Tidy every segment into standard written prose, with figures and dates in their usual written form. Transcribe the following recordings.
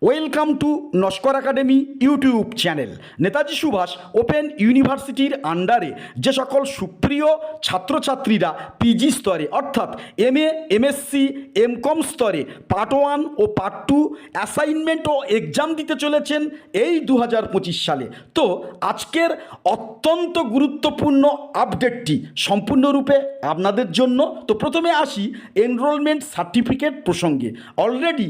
Welcome to Naskar academy YouTube channel. Netaji Subhash open ইউনিভার্সিটির আন্ডারে যে সকল সুপ্রিয় ছাত্রছাত্রীরা পিজি স্তরে অর্থাৎ এমএ, এমএসসি, এমকম স্তরে পার্ট 1 ও পার্ট 2 অ্যাসাইনমেন্ট ও এক্সাম দিতে চলেছেন এই 2025 সালে, তো আজকের অত্যন্ত গুরুত্বপূর্ণ আপডেটটি সম্পূর্ণরূপে আপনাদের জন্য। তো প্রথমে আসি এনরোলমেন্ট সার্টিফিকেট প্রসঙ্গে। অলরেডি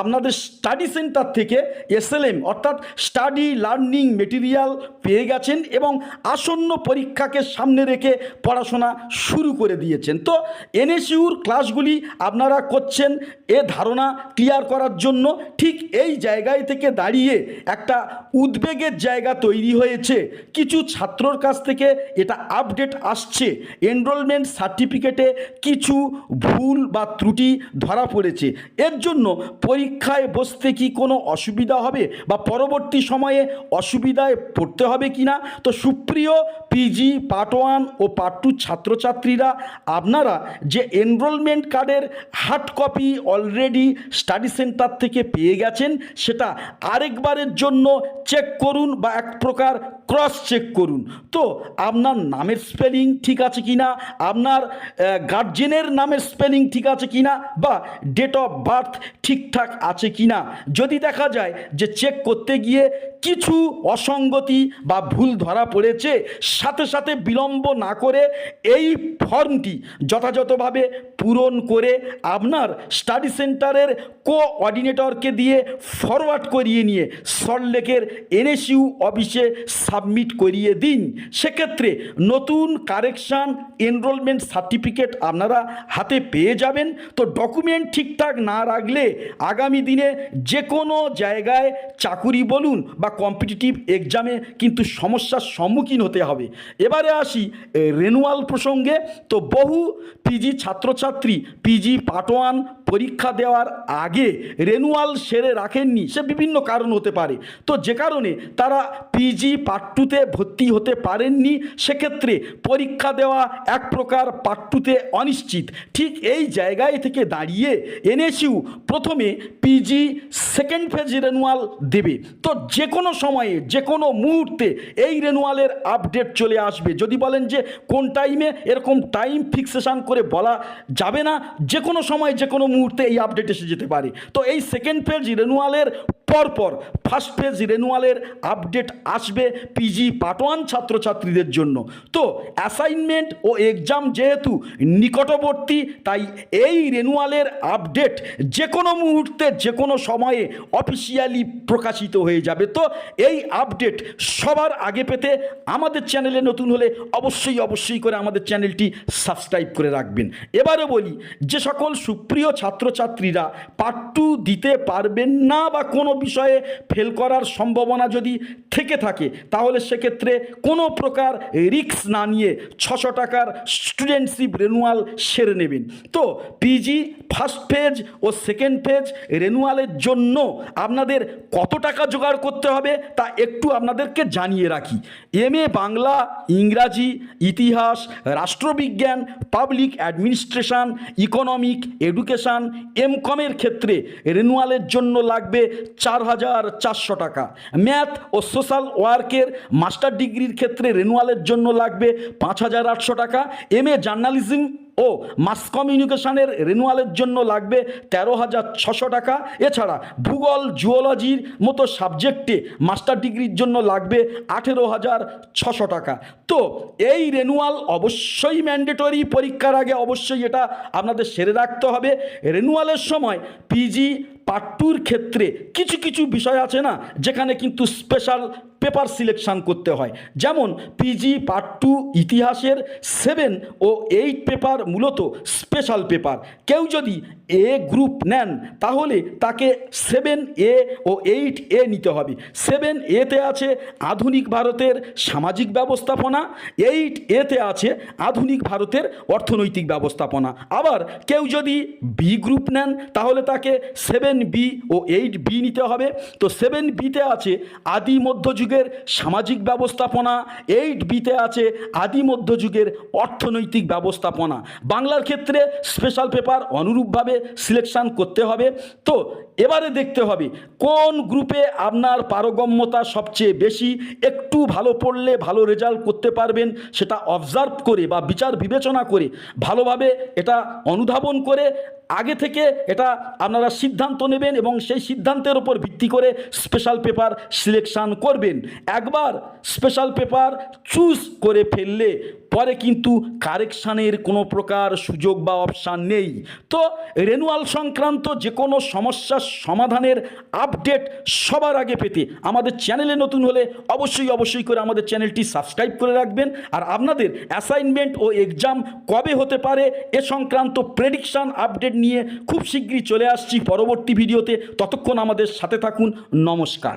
আপনাদের স্টাডি সেন্টার থেকে এসএলএম অর্থাৎ স্টাডি লার্নিং মেটেরিয়াল পেয়ে গেছেন এবং আসন্ন পরীক্ষাকে সামনে রেখে পড়াশোনা শুরু করে দিয়েছেন। তো এনএসইউর ক্লাসগুলি আপনারা করছেন এ ধারণা ক্লিয়ার করার জন্য। ঠিক এই জায়গায় থেকে দাঁড়িয়ে একটা উদ্বেগের জায়গা তৈরি হয়েছে। কিছু ছাত্রর কাছ থেকে এটা আপডেট আসছে, এনরোলমেন্ট সার্টিফিকেটে কিছু ভুল বা ত্রুটি ধরা পড়েছে। এর জন্য পরীক্ষায় বসতে কি কোনো অসুবিধা হবে বা পরবর্তী সময়ে অসুবিধায় পড়তে হবে কি না? তো সুপ্রিয় পিজি পার্ট 1 ও পার্ট 2 ছাত্রছাত্রীরা, আপনারা যে এনরোলমেন্ট কার্ডের hard copy already study centre থেকে পেয়ে গেছেন, সেটা আরেকবারের জন্য চেক করুন বা এক প্রকার ক্রস চেক করুন। তো আপনার নামের স্পেলিং ঠিক আছে কি না, আপনার গার্জেনের নামের স্পেলিং ঠিক আছে কি না, বা ডেট অফ বার্থ ঠিকঠাক আছে কি না। যদি দেখা যায় যে চেক করতে গিয়ে কিছু অসঙ্গতি বা ভুল ধরা পড়েছে, সাথে সাথে বিলম্ব না করে এই ফর্মটি যথাযথভাবে পূরণ করে আপনার স্টাডি সেন্টারের কোঅর্ডিনেটরকে দিয়ে ফরওয়ার্ড করিয়ে নিয়ে সল্টলেকের এনএসইউ অফিসে সাবমিট করিয়ে দিন। সেক্ষেত্রে নতুন কারেকশান এনরোলমেন্ট সার্টিফিকেট আপনারা হাতে পেয়ে যাবেন। তো ডকুমেন্ট ঠিকঠাক না রাখলে আগামী দিনে যে কোনো জায়গায় চাকুরি বলুন বা কম্পিটিটিভ এক্সামে কিন্তু সমস্যার সম্মুখীন হতে হবে। এবারে আসি রেনুয়াল প্রসঙ্গে। তো বহু পিজি ছাত্রছাত্রী পিজি পার্ট 1 পরীক্ষা দেওয়ার আগে রেনুয়াল সেরে রাখেননি, সে বিভিন্ন কারণ হতে পারে। তো যে কারণে তারা পিজি পার্ট 2তে ভর্তি হতে পারেননি, সেক্ষেত্রে পরীক্ষা দেওয়া এক প্রকার পার্ট 2তে অনিশ্চিত। ঠিক এই জায়গায় থেকে দাঁড়িয়ে এনএসইউ প্রথমে পিজি সেকেন্ড ফেজ রেনুয়াল দেবে। তো যে কোনো সময়ে যে কোনো মুহূর্তে এই রেনুয়ালের আপডেট চলে আসবে। যদি বলেন যে কোন টাইমে, এরকম টাইম ফিক্সেশন করে বলা যাবে না, যে কোনো সময় যে কোনো মুহূর্তে এই আপডেট এসে যেতে পারে। তো এই সেকেন্ড ফেজ রেনুয়ালের পরপর ফার্স্ট ফেজ রেনুয়ালের আপডেট আসবে পিজি পার্ট 1 ছাত্রছাত্রীদের জন্য। তো অ্যাসাইনমেন্ট ও এক্সাম যেহেতু নিকটবর্তী, তাই এই রেনুয়ালের আপডেট যে কোনো মুহূর্তে যে কোনো সময়ে অফিসিয়ালি প্রকাশিত হয়ে যাবে। তো এই আপডেট সবার আগে পেতে আমাদের চ্যানেলে নতুন হলে অবশ্যই করে আমাদের চ্যানেলটি সাবস্ক্রাইব করে রাখবেন। এবারে বলি, যে সকল সুপ্রিয় ছাত্রছাত্রীরা পার্ট 2 দিতে পারবেন না বা কোনো বিষয়ে ফেল করার সম্ভাবনা যদি থেকে থাকে, তাহলে সেক্ষেত্রে কোনো প্রকার রিস্ক না নিয়ে 600 টাকার স্টুডেন্টশিপ রেনুয়াল সেরে নেবেন। তো পিজি ফার্স্ট ফেজ ও সেকেন্ড ফেজ রেনুয়ালের জন্য আপনাদের কত টাকা জোগাড় করতে হবে তা একটু আপনাদেরকে জানিয়ে রাখি। এমএ বাংলা, ইংরাজি, ইতিহাস, রাষ্ট্রবিজ্ঞান, পাবলিক অ্যাডমিনিস্ট্রেশন, ইকোনমিক, এডুকেশান, এমকমের ক্ষেত্রে রেনুয়ালের জন্য লাগবে 4400 টাকা। ম্যাথ ও সোশ্যাল ওয়ার্কের মাস্টার ডিগ্রির ক্ষেত্রে রেনুয়ালের জন্য লাগবে 5800 টাকা। এমএ জার্নালিজম ও মাস কমিউনিকেশনের রেনুয়ালের জন্য লাগবে 13600 টাকা। এছাড়া ভূগোল, জুওলজির মতো সাবজেক্টে মাস্টার ডিগ্রির জন্য লাগবে 18600 টাকা। তো এই রেনুয়াল অবশ্যই ম্যান্ডেটরি, পরীক্ষার আগে অবশ্যই এটা আপনাদের সেরে রাখতে হবে। রেনুয়ালের সময় পিজি পার্ট 2 ক্ষেত্রে কিছু বিষয় আছে না, যেখানে কিন্তু স্পেশাল পেপার সিলেকশান করতে হয়। যেমন পিজি পার্ট 2 ইতিহাসের 7 ও 8 পেপার মূলত স্পেশাল পেপার। কেউ যদি এ গ্রুপ নেন তাহলে তাকে 7A ও 8A নিতে হবে। 7Aতে আছে আধুনিক ভারতের সামাজিক ব্যবস্থাপনা, 8Aতে আছে আধুনিক ভারতের অর্থনৈতিক ব্যবস্থাপনা। আবার কেউ যদি বি গ্রুপ নেন তাহলে তাকে 7 বি ও 8B নিতে হবে। তো 7Bতে আছে আদি মধ্যযুগের সামাজিক ব্যবস্থাপনা, 8Bতে আছে আদি মধ্যযুগের অর্থনৈতিক ব্যবস্থাপনা। বাংলার ক্ষেত্রে স্পেশাল পেপার অনুরূপভাবে সিলেকশন করতে হবে। তো এবারে দেখতে হবে কোন গ্রুপে আপনার পারগম্যতা সবচেয়ে বেশি, একটু ভালো পড়লে ভালো রেজাল্ট করতে পারবেন, সেটা অবজার্ভ করে বা বিচার বিবেচনা করে ভালোভাবে এটা অনুধাবন করে আগে থেকে এটা আপনারা সিদ্ধান্ত নেবেন এবং সেই সিদ্ধান্তের উপর ভিত্তি করে স্পেশাল পেপার সিলেকশন করবেন। একবার স্পেশাল পেপার চুজ করে ফেললে পরে কিন্তু কারেকশানের কোনো প্রকার সুযোগ বা অপশান নেই। তো রেনুয়াল সংক্রান্ত যে কোনো সমস্যার সমাধানের আপডেট সবার আগে পেতে আমাদের চ্যানেলে নতুন হলে অবশ্যই করে আমাদের চ্যানেলটি সাবস্ক্রাইব করে রাখবেন। আর আপনাদের অ্যাসাইনমেন্ট ও এক্সাম কবে হতে পারে এ সংক্রান্ত প্রেডিকশান আপডেট নিয়ে খুব শীঘ্রই চলে আসছি পরবর্তী ভিডিওতে। ততক্ষণ আমাদের সাথে থাকুন। নমস্কার।